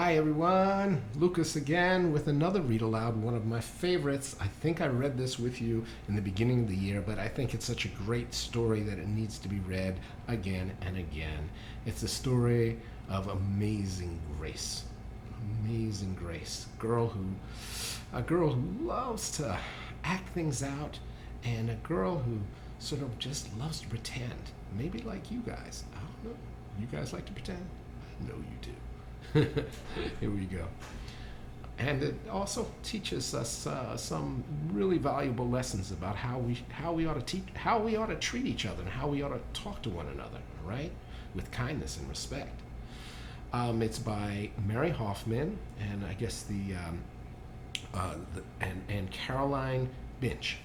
Hi everyone, Lucas again with another read aloud, one of my favorites. I think I read this with you in the beginning of the year, but I think it's such a great story that it needs to be read again and again. It's a story of Amazing Grace. Amazing Grace, a girl who loves to act things out, and a girl who sort of just loves to pretend. Maybe like you guys. I don't know. You guys like to pretend? I know you do. Here we go. And it also teaches us some really valuable lessons about how we ought to treat each other and how we ought to talk to one another, right? With kindness and respect. It's by Mary Hoffman and I guess and Caroline Binch.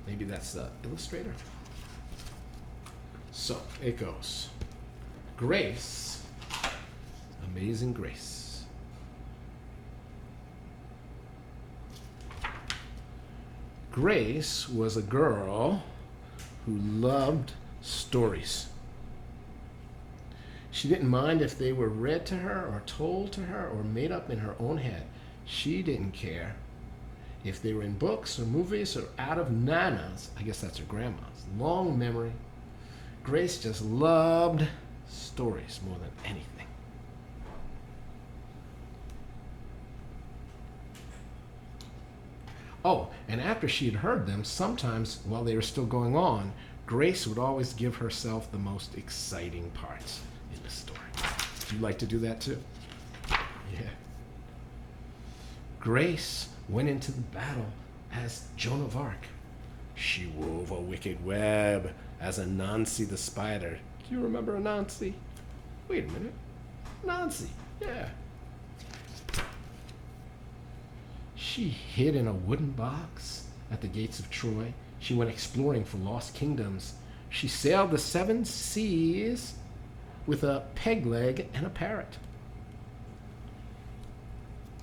Maybe that's the illustrator. So it goes. Grace. Amazing Grace. Grace was a girl who loved stories. She didn't mind if they were read to her or told to her or made up in her own head. She didn't care if they were in books or movies or out of Nana's, I guess that's her grandma's, long memory. Grace just loved stories more than anything. Oh, and after she had heard them, sometimes while they were still going on, Grace would always give herself the most exciting parts in the story. Do you like to do that too? Yeah. Grace went into the battle as Joan of Arc. She wove a wicked web as Anansi the spider. Do you remember Anansi? Wait a minute. Anansi, yeah. She hid in a wooden box at the gates of Troy. She went exploring for lost kingdoms. She sailed the 7 seas with a peg leg and a parrot.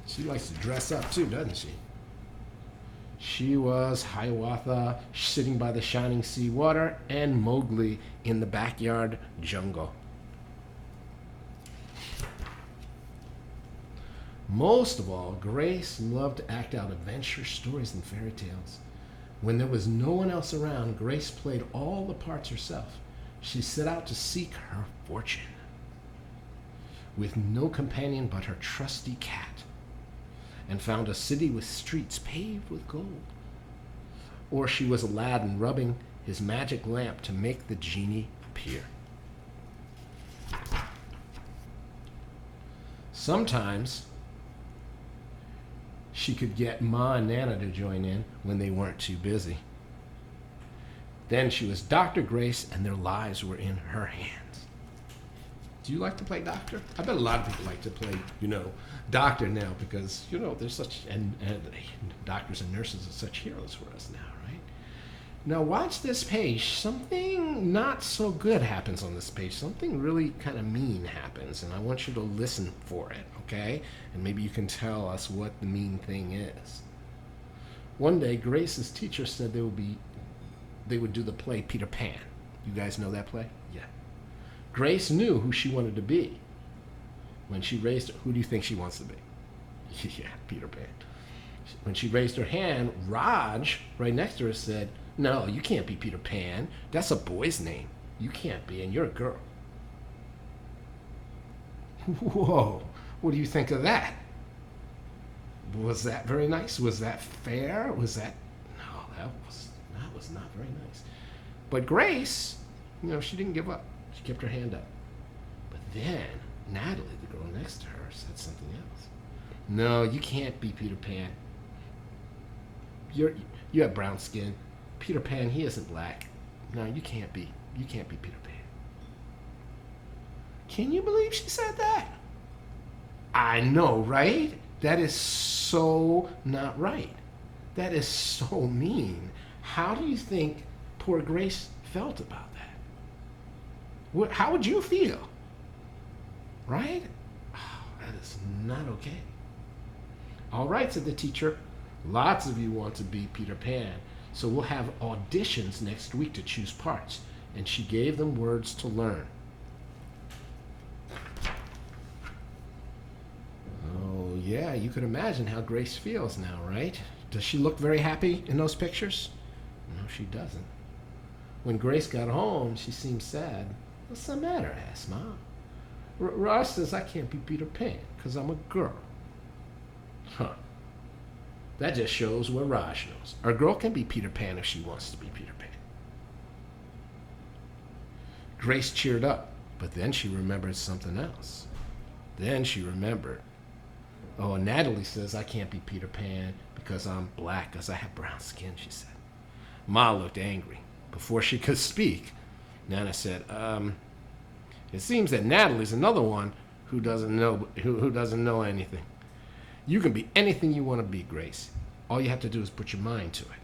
She likes to dress up too, doesn't she? She was Hiawatha sitting by the shining sea water and Mowgli in the backyard jungle. Most of all, Grace loved to act out adventure stories and fairy tales. When there was no one else around, Grace played all the parts herself. She set out to seek her fortune with no companion but her trusty cat, and found a city with streets paved with gold. Or she was Aladdin rubbing his magic lamp to make the genie appear. Sometimes she could get Ma and Nana to join in when they weren't too busy. Then she was Dr. Grace, and their lives were in her hands. Do you like to play doctor? I bet a lot of people like to play, doctor now because, they're such, and doctors and nurses are such heroes for us now, right? Now watch this page. Something not so good happens on this page. Something really kind of mean happens, and I want you to listen for it, okay? And maybe you can tell us what the mean thing is. One day, Grace's teacher said they would do the play Peter Pan. You guys know that play? Yeah. Grace knew who she wanted to be. When she raised, who do you think she wants to be? Yeah, Peter Pan. When she raised her hand, Raj, right next to her, said, "No, you can't be Peter Pan. That's a boy's name. You can't be, and you're a girl." Whoa, what do you think of that? Was that very nice? Was that fair? No, that was not very nice. But Grace, she didn't give up. She kept her hand up. But then Natalie, the girl next to her, said something else. "No, you can't be Peter Pan. You have brown skin. Peter Pan, he isn't black. No, you can't be Peter Pan." Can you believe she said that? I know, right? That is so not right. That is so mean. How do you think poor Grace felt about that? How would you feel? Right? Oh, that is not okay. All right, said the teacher. Lots of you want to be Peter Pan, so we'll have auditions next week to choose parts. And she gave them words to learn. Yeah, you could imagine how Grace feels now, right? Does she look very happy in those pictures? No, she doesn't. When Grace got home, she seemed sad. What's the matter? Asked Mom. Ross says I can't be Peter Pan because I'm a girl. Huh. That just shows what Raj knows. A girl can be Peter Pan if she wants to be Peter Pan. Grace cheered up, but then she remembered something else. Then she remembered. Oh, Natalie says I can't be Peter Pan because I'm black, because I have brown skin, she said. Ma looked angry. Before she could speak, Nana said, it seems that Natalie's another one who doesn't know anything. You can be anything you want to be, Grace. All you have to do is put your mind to it.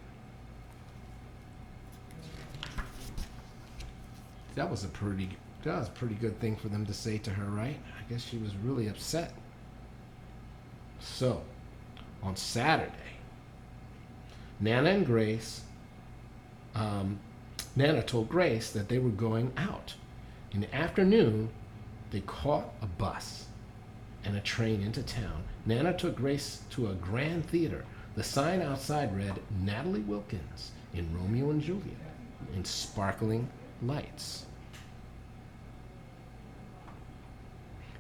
That was a pretty good thing for them to say to her, right? I guess she was really upset. So, on Saturday, Nana and Grace, Nana told Grace that they were going out. In the afternoon, they caught a bus and a train into town. Nana took Grace to a grand theater. The sign outside read, Natalie Wilkins in Romeo and Juliet, in sparkling lights.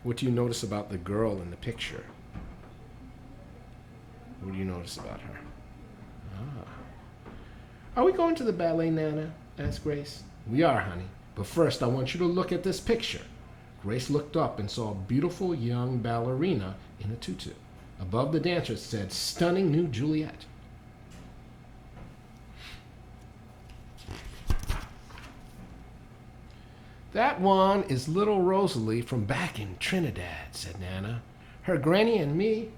What do you notice about the girl in the picture? What do you notice about her? Are we going to the ballet, Nana? Asked Grace. We are, honey. But first, I want you to look at this picture. Grace looked up and saw a beautiful young ballerina in a tutu. Above the dancer it said, Stunning New Juliet. That one is little Rosalie from back in Trinidad, said Nana. Her granny and me,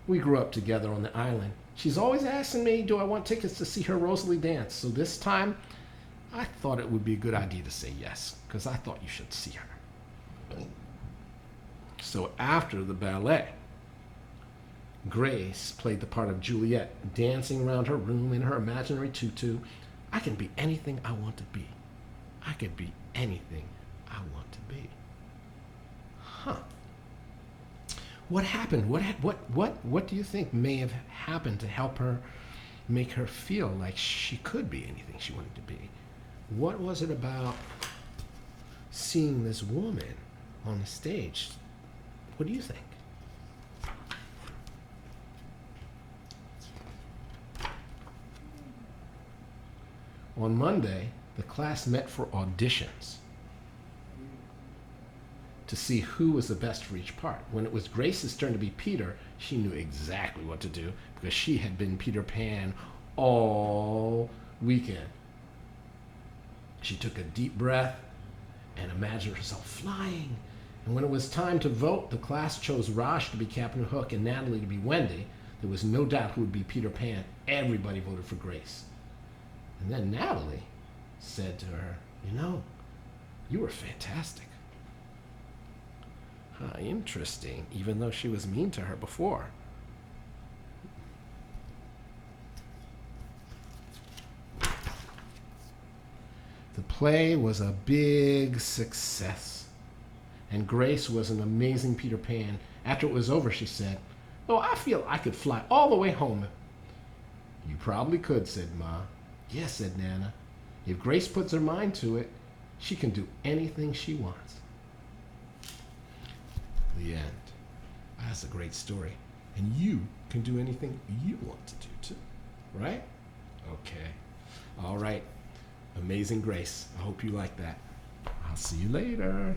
we grew up together on the island. She's always asking me, do I want tickets to see her Rosalie dance? So this time, I thought it would be a good idea to say yes, because I thought you should see her. So after the ballet, Grace played the part of Juliet, dancing around her room in her imaginary tutu. I can be anything I want to be. I could be anything I want to be. Huh. What happened? What do you think may have happened to help her make her feel like she could be anything she wanted to be? What was it about seeing this woman on the stage? What do you think? On Monday, the class met for auditions to see who was the best for each part. When it was Grace's turn to be Peter, she knew exactly what to do because she had been Peter Pan all weekend. She took a deep breath and imagined herself flying. And when it was time to vote, the class chose Raj to be Captain Hook and Natalie to be Wendy. There was no doubt who would be Peter Pan. Everybody voted for Grace. And then Natalie said to her, you know, you were fantastic. Huh, interesting, even though she was mean to her before. The play was a big success, and Grace was an amazing Peter Pan. After it was over, she said, oh, I feel I could fly all the way home. You probably could, said Ma. Yes, said Nana. If Grace puts her mind to it, she can do anything she wants. The end. That's a great story. And you can do anything you want to do too, right? Okay. All right. Amazing Grace. I hope you like that. I'll see you later.